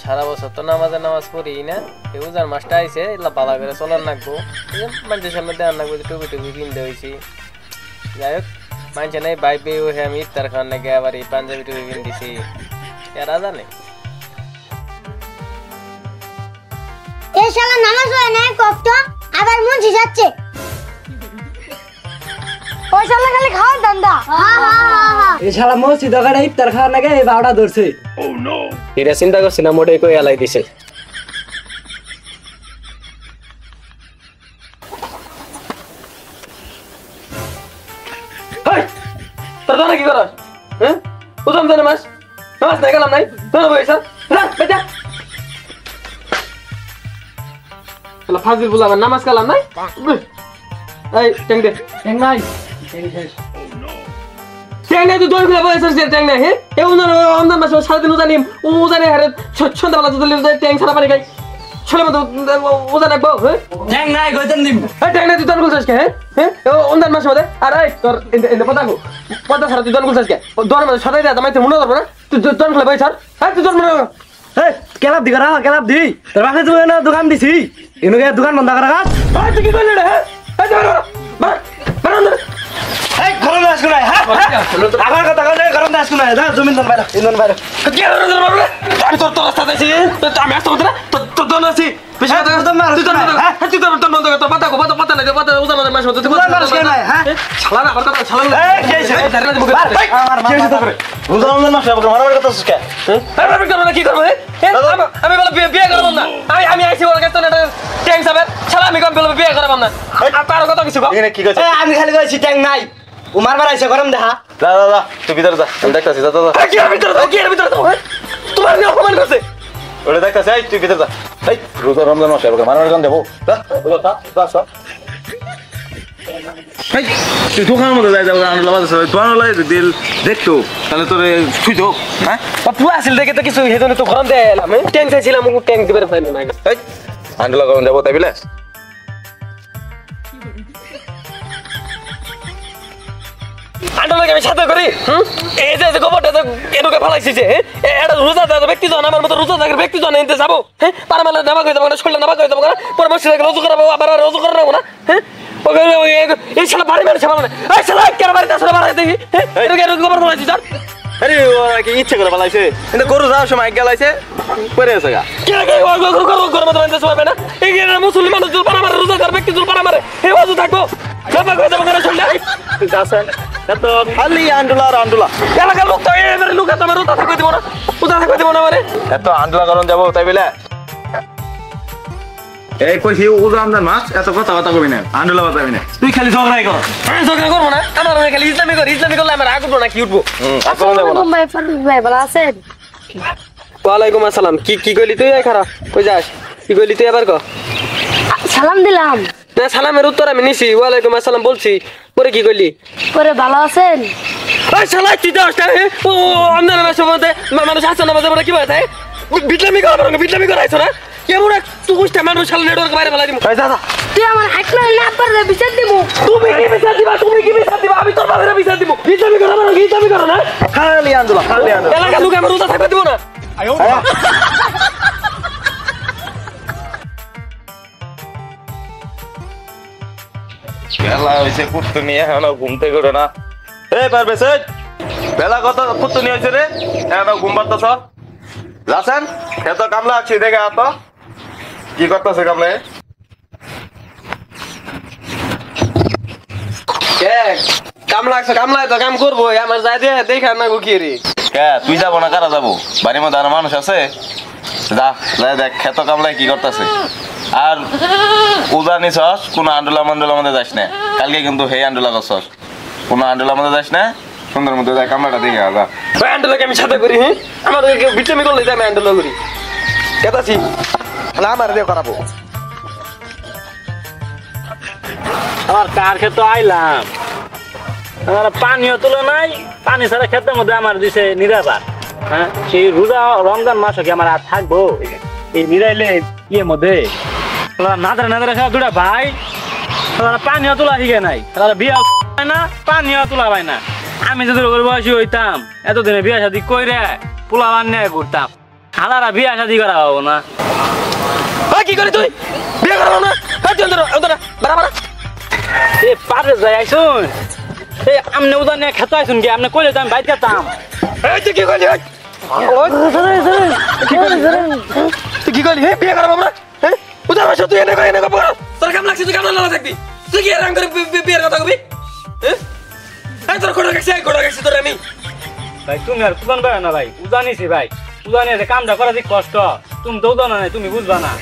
সারা বছর তো নামাজ পড়ি না, রোজার মাসটা আইছে, এগুলা বালা করে চলার নাকবো, মানুষের সামনে দেওয়ার নাকবো, টুপি টুপি কিনতে হয়েছি। যাই হোক, মানুষে নাই বাইবে ওহে আমি ইফতার খাওয়ার নাকি আবার এই পাঞ্জাবি টুপি কিন দিছি, এরা জানে। এই শালা নামাজ হয় না কত, আবার মুঞ্জি যাচ্ছে। ওই শালা খালি খাওয়ার ধান্দা। এই শালা মসজিদ ওখানে ইফতার খাওয়ার নাকি এই বারোটা ধরছে। এটা চিন্তা করছি না, মোটে কই এলাই দিছে। তোর তো কি করস? হ্যাঁ, বুঝলাম তো নামাজ নাই গেলাম নাই, তোর বই স্যার বেটা ফাজিল বুঝলাম, নামাজ কালাম নাই। এই ট্যাং দে, ট্যাং নাই, ট্যাং নাই, তুই দৌড় খুলে বসে আছিস, ট্যাং নাই। হ্যাঁ, এই রমজান মাসে সারাদিন উজানি হারে সন্ধ্যাবেলা তো ট্যাং ছাড়া পানি খাই, ছেলে মতো উজান রাখবো। হ্যাঁ, ট্যাং নাই কইতেন দিম। এই ট্যাং নাই, তুই দৌড় খুলছিস কে? হ্যাঁ, রমজান মাসের মধ্যে আর এই তোর পদ্মা ছাড়া তুই দৌড় খুলছিস কে? দৌড়ের মধ্যে সদাই দেয়, তোমায় মনে করবো না, তুই দৌড় খুলে বই ছাড়। হ্যাঁ, তুই দৌড় মনে কর। এই কেলাপ দি করা, কেলাপ দি। তোর বাপে তুমি না দোকান দিছি, এনুকে দোকান বন্ধ করা কাজ। এই তুই কি করলি রে? হ্যাঁ, এই তুই বেরো। এই গরম দাস কোনাই, হ্যাঁ আমার কথা কইলে গরম দাস কোনাই, যা জমিন দন বাইরে, ইন্দন বাইরে। কি আর আমি তোর রাস্তা দিছি, আমি আসতে হতো না, তোর দন আছি। বেশি কথা তো মার, তুই তোর বন্ধ কর, তোর পাতা নাই, পাতা উজান মাস হতে তুই মারস কেন হ্যাঁ? ছালা না, আমার কথা ছালা না। এই কে সে? আমার কি হইছে তোরে? রোজা রমজান মাসে আবার মারামারি করতেছিস কে? আমি করব না, কি করব? আমি বলে বিয়ে করব না, আমি আইছি ওর কাছে না, ট্যাং সাবে ছালা, আমি বলে বিয়ে করব না। আর কারো কথা কিছু কও। এখানে কি কইছিস? আমি খালি কইছি ট্যাং নাই, ও মারবার আইছে গরম দেখা। যা তুই ভিতরে যা, আমি দেখতাছি, যা। কি আর ভিতরে যাও, কি আর ভিতরে যাও? তোমার নিয়ে অপমান করছে। ওরে দেখতাছি, এই তুই ভিতরে যা। এই রোজা রমজান মাসে আবার মারামারি করতে দেবো। যা। তুই দোকানের মধ্যে যাই যাবো, দিল দেখতো তাহলে তোর ছুঁই তো। হ্যাঁ, পুয়া আসিল দেখে তো কিছু হেজনে তো গরম দেয় এলাম, ট্যাং চাইছিলাম, ট্যাং দিবে পাইল না। আন্ডা লাগানো যাবো তাই বিলে। আন্ডা লাগে আমি সাথে করি। এই যে গোবরটা এনুকে ফেলাইছি, যে এটা রোজা ব্যক্তি জন, আমার মতো রোজা থাকার ব্যক্তি জন এনতে যাবো। হ্যাঁ, পারামালে নামা করে যাবো না, শরীরে নামা করে যাবো না, পরামর্শ থেকে রোজু করাবো, আবার রোজু করে নেবো না। হ্যাঁ, এই শালা বাড়ি মানে সামনে, এই শালা কেন বাড়িতে আসলে বাড়াই দেখি। হ্যাঁ, এটা গোবর ফেলাইছি তার। আরে কি ইচ্ছে করে পালাইছে, কিন্তু গরু যাওয়ার সময় গেলাইছে পরে আছে গা। মুসলিম মানুষ রোজাদার ব্যক্তি পারামারে থাকবো খালি আন্ডুলা আর আন্ডুলা এলাকার লোক তো লোক আমার রোজা থাকবে দিব না, রোজা থাকবে দিব না। মানে এত আন্ডুলা করন যাবো তাই বিলে। এই কইছি ওজা আমদার মাছ, এত কথা কবি না, আন্ডুলা বাতাবি না, তুই খালি ঝগড়াই কর। আমি ঝগড়া করবো না, আমার খালি ইসলামী করলে আমার আগ উঠবো না, কি উঠবো। ওয়ালাইকুম আসসালাম। কি কইলি তুই? খারাপ কই যাস? কি কইলি তুই? আবার ক। সালাম দিলাম। না, সালামের উত্তর আমি নিছি, ওয়ালাইকুম আসসালাম বলছি, পরে কি কইলি? পরে ভালো আছেন? ওই শালা তুই দশ টাকা ও আমদানি মাসের মধ্যে মানুষ আসছে না, মাঝে মধ্যে কি বলে তাই বিটলামি করাইছো না? কেমন এক তুকুষ্টা মানুষ শালা নেটওয়ার্ক বাইরে ফেলাই দিব। তুই আমার হাত না না পারলে বিচার দিব। তুমি কি বিচার দিবা? আমি তোর বাবারে বিচার দিব। বিটলামি করো না, খালি আন্ডুলা এলাকার লোক আমার রোজা থাকবে দিব না। বেলা হয়েছে কুত্তু নিয়ে এখন ঘুমতে করে না। এই পারবে বেলা কত কুত্তু নিয়ে হয়েছে রে, এখন ঘুম পারতেছ? যাচ্ছেন এত কামলা আছি দেখে এত কি করতেছে কামলে? কামলায় তো কাম করবো, আমার যাই দিয়ে দেখা না গো কি রে। তুই যাবো না, কারা যাবো? বাড়ির মধ্যে আরো মানুষ আছে, যা যাই দেখ খেত কামলায় কি করতেছে। আর উজা নিছস, কোনো আন্ডুলা মান্ডুলার মধ্যে যাস না, কালকে কিন্তু হে আন্ডুলা করছস, কোনো আন্ডুলার মধ্যে যাস না, সুন্দর মধ্যে যাই কামলাটা দেখে যা। ওই আন্ডুলাকে আমি সাথে করি। হ্যাঁ, আমাদের কেউ বিটলামি করলে আমি আন্ডুলা করি, কেতাছি আমার দিয়ে করাবো। আমার কার ক্ষেত্রে আইলাম, আমার পানিও তুলো নাই, পানি ছাড়া ক্ষেত্রের মধ্যে আমার দিছে নিরাবার। হ্যাঁ, সেই রোজা রমজান মাস কি আমার আর থাকবো এই নিরাইলে ইয়ের মধ্যে? নাদারে খাওয়া দুটা ভাই, পানিও তোলা শিখে নাই, বিয়া হয় না, পানিও তোলা পাই না। আমি যদি বয়সী হইতাম এতদিনে বিয়া শাদি কইরে পোলা বান্যায় ঘুরতাম। হালারা বিয়া শাদি করা হবো না। কি করি তুই বিয়ে করবো না? বাড়া এ পারে যাই আইসুন এই আমনে উদান নিয়ে খেতে আইসুন কি আমনে কইলে তো আমি বাইর যেতাম। এই তুই কি করলি তুই কি করলি বিয়ে করবো না? হ্যাঁ উদার মাসে তুই এনে কর তোর কাম লাগছে তুই কাম না থাকবি তুই কি এরকম করে বিয়ের কথা কবি? হ্যাঁ তোর ঘোড়া গেছি তোর আমি ভাই তুমি আর কুদান বেড়া না ভাই উদানিছি ভাই উদানিয়ে কামটা করা দিক কষ্ট তুমি তো উদানো নাই তুমি বুঝবা না।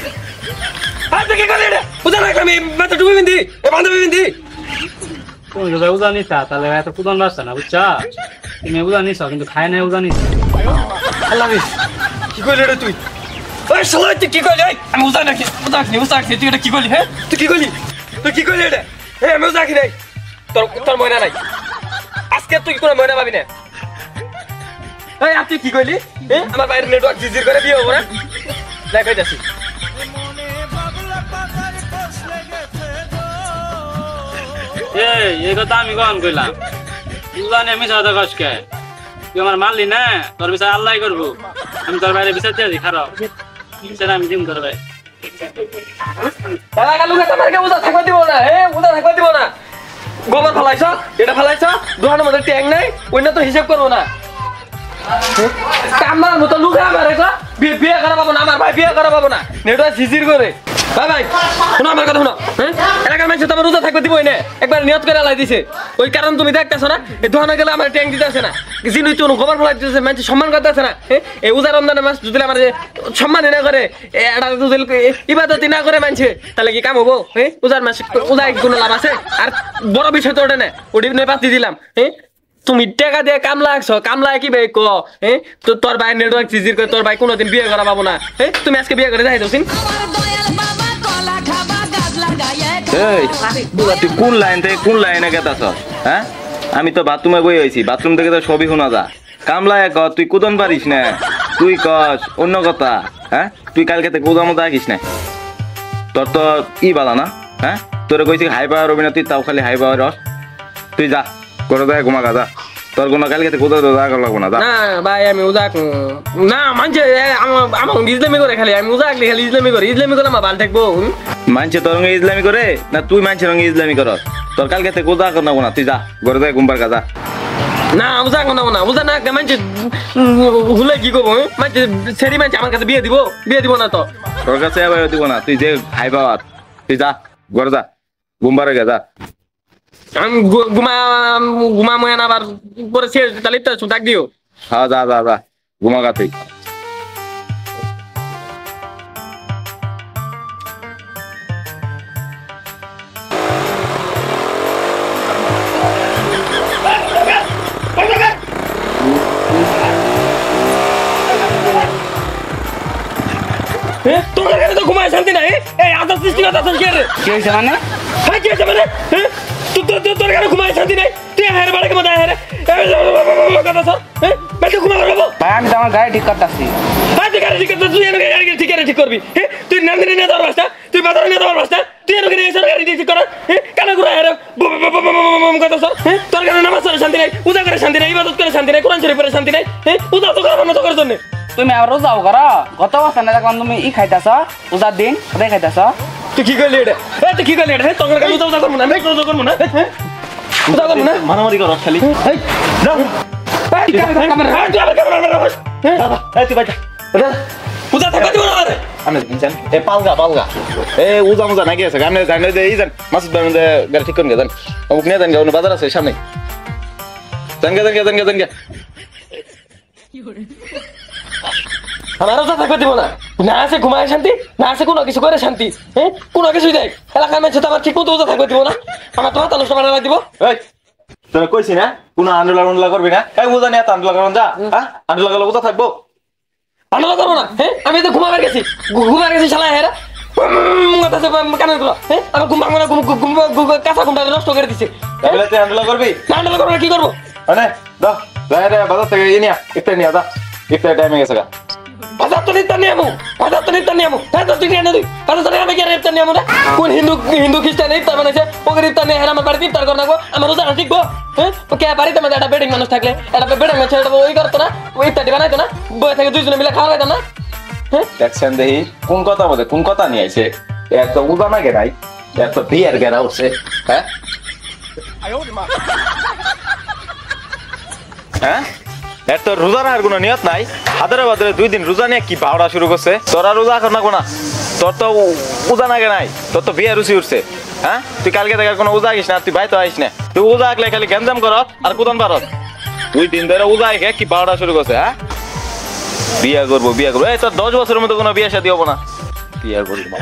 তুই কি করলি উদার আমি মাথা ডুবি বিন্দি বান্ধবী বিন্দি তুমি যদি উদানিছা তাহলে এত কুদান বাসছে না বুঝছা তুমি উদানিছ কিন্তু খায় নাই উদানিছ। আল্লাহ কি করলি রে তুই? ওই শালা তুই কি করলি? আমি উদার নাকি তুই এটা কি করলি? হ্যাঁ তুই কি করলি এটা? হ্যাঁ আমি উদার নাই তোর ময়না নাই আজকে তুই কোনো ময়না পাবি না। এই তুই কি করলি? আমার বাইরে নেটওয়ার্ক জিজির করে বিয়ে হবো না দেখাই যাচ্ছি। এই কথা আমি কখন কইলাম উদানি আমি সাথে কষ্টকে তুই আমার মানলি না তোর বিচার আল্লাহ করবো আমি তোর বাইরে বিচার দিয়ে খারাপ সেটা আমি দিম তোর ভাই। গোবর ফেলাইছ এটা ফেলাইছ দোকানের মধ্যে ট্যাং নাই অন্য তো হিসাব করবো না। কামার মতো লুকা বিয়ে করা পাবো না আমার ভাই বিয়ে করা পাবো না নেটওয়ার্ক ঝিঝির করে। ভাই শোনো আমার কথা শোনো এলাকার মানুষ তো আমার রোজা থাকবে দিবই না একবার নিয়ত করে আলাই দিছে ওই কারণ তুমি দেখতেছো না এই দোকানে গেলে আমার ট্যাং দিতে আসে না যিনি চুন গোবর ফেলাই দিতেছে মানুষ সম্মান করতে আসে না। এই উজার রমজানের মাস যদি আমার সম্মানই না করে এটা যদি ইবাদতি না করে মানছে তাহলে কি কাম হবো? উজার মাস উজায় কোনো লাভ আছে? আর বড় বিষয় তো ওটা না ওটি নিয়ে পাতি দিলাম। তুমি টাকা দিয়ে কামলা আসছো কামলা কি ভাই ক তোর ভাই নেটওয়ার্ক জিজির করে তোর ভাই কোনোদিন বিয়ে করা পাবো না। তুমি আজকে বিয়ে করে দেখাই দোসিন। এই তুই কোন লাইন থেকে কোন লাইনে গেতাছ? হ্যাঁ আমি তো বাথরুমে বই হয়েছি বাথরুম থেকে তো সবই শোনা যা কামলায় ক তুই কুদন পারিস না তুই কস অন্য কথা। হ্যাঁ তুই কালকে থেকে কুদার মতো রাখিস না তোর তো বালা না। হ্যাঁ তোরে কইছি হাই পাওয়ার রবি না তুই তাও খালি হাই পাওয়ার রস তুই যা করে দেয় ঘুমা গা যা তোর কোনো কালকে থেকে কুদা লাগবো না। না ভাই আমি উজাক না মানছে আমার ইসলামি করে খালি আমি উজাক খালি ইসলামি করে আমার ভালো থাকবো। মানছে তোর রঙে ইসলামি করে না তুই মানছে রঙে ইসলামি কর তোর কালকে থেকে কুদা কর না তুই যা করে দেয় ঘুমবার গা যা। না উজাক না উজা না মানছে হুলে কি করবো মানছে সেরি মানছে আমার কাছে বিয়ে দিব না তো তোর কাছে এবার দিব না তুই যে হাই পাওয়ার তুই যা ঘরে যা ঘুমবারে গা যা। আমি ঘুমামো না আবার পরে ছেড়ে তাহলে তো ডাক দিও। হ্যাঁ যা যা যা ঘুমা গা তুই। তোর কাছে তো ঘুমায় শান্তি নাই এই আদর সৃষ্টি কথা কি রে কি হয়েছে মানে? হ্যাঁ কি হয়েছে মানে তোর কাছে ঘুমায় শান্তি নাই তুই হেরে বাড়ি কেমন হেরে কথা স্যার বেশি ঘুমা করবো ভাই আমি তো আমার গাড়ি ঠিক করতেছি। হ্যাঁ তুই গাড়ি ঠিক করতে তুই এনে গাড়ি ঠিক করবি তুই নান্দিনী নিয়ে যাওয়ার রাস্তা তুই বাজারে নিয়ে যাওয়ার রাস্তা তুই এনে নিয়ে গাড়ি ঠিক কর কানে ঘুরা হেরে কথা স্যার তোর কাছে নামাজ করে শান্তি নাই উদা করে শান্তি নাই ইবাদত করে শান্তি নাই কোরআন শরীফ করে শান্তি নাই উদা তো করবো না তো করার জন্য তুমি আর রোজাও করো গত বছর না যখন তুমি খাইতেছ রোজার দিন ওটাই খাইতেছ। তুই কি করলি এটা তুই কি করলি এটা তোর কাছে উদা করবো না উদা করবো না উদা করবো না মারামারি কর খালি যাও উদা থাকবা দিব না আমি জান এ পালগা এ উজা মুজা নাকি আছে গানে গানে দে এই জান মাসুদ ভাই মধ্যে গাড়ি ঠিক করুন জান অমুক নিয়ে জান গাউন বাজার আছে সামনে জান গে আমার রোজা থাকবে দিব না না আছে ঘুমায় শান্তি না আছে কোনো কিছু করে শান্তি কোনো কিছুই দেখ এলাকার মানুষ তো আমার ঠিক মতো রোজা থাকবে দিব না আমার তোমার তালুস বানালা দিব। এই তোরা কইছি না কোন আন্দোলন করবি না এই উজা নিয়ে আন্দোলন করুন যা হ্যাঁ আন্দোলন করলে উজা থাকবো আন্দোলন করবো না আমি তো ঘুমাবার গেছি শালা হেরা কানের গুলো আমার ঘুম ভাঙবো না কাঁচা ঘুমটা নষ্ট করে দিচ্ছে তাহলে তুই আন্দোলন করবি আন্দোলন করবো না কি করবো মানে দাও যাই রে বাজার থেকে নিয়া ইফতার নিয়া দা ইফতার টাইমে গেছে গা বাজার তো নিতে নিয়ে হ্যাঁ তো তুই নিয়ে তুই বাজার তো আমি কি ইফতার নিয়ে না কোন হিন্দু খ্রিস্টান ইফতার বানাইছে ওকে ইফতার নিয়ে আমার বাড়িতে ইফতার করে রাখবো আমার রোজা ঠিকবো কে বাড়িতে আমাদের একটা বেডিং মানুষ থাকলে একটা বেডিং মানুষ ওই করতো না ওই ইফতারটি বানাইতো না বই থেকে দুইজনে মিলে খাওয়া যেত না দেখছেন দেখি কোন কথা বলে কোন কথা নিয়ে আইছে একটা উদানা গেরাই একটা বিয়ার গেরা উঠছে হ্যাঁ হ্যাঁ এর তো রোজা রাখার কোনো নিয়ত নাই হাজারে বাজারে 2 দিন রোজা নিয়ে কি ভাওড়া শুরু করছে তোরা রোজা কর না কোনা তোর তো উজা নাগে নাই তোর তো বিয়ে রুচি উঠছে হ্যাঁ তুই কালকে দেখার কোনো উজা আইস না তুই ভাই তো আইস না তুই উজা আঁকলে খালি গ্যাঞ্জাম করত আর কুদন পারত 2 দিন ধরে উজা আঁকে কি ভাওড়া শুরু করছে হ্যাঁ বিয়ে করবো এই তোর 10 বছরের মতো কোনো বিয়ে শাদী হবো না বিয়ে করবো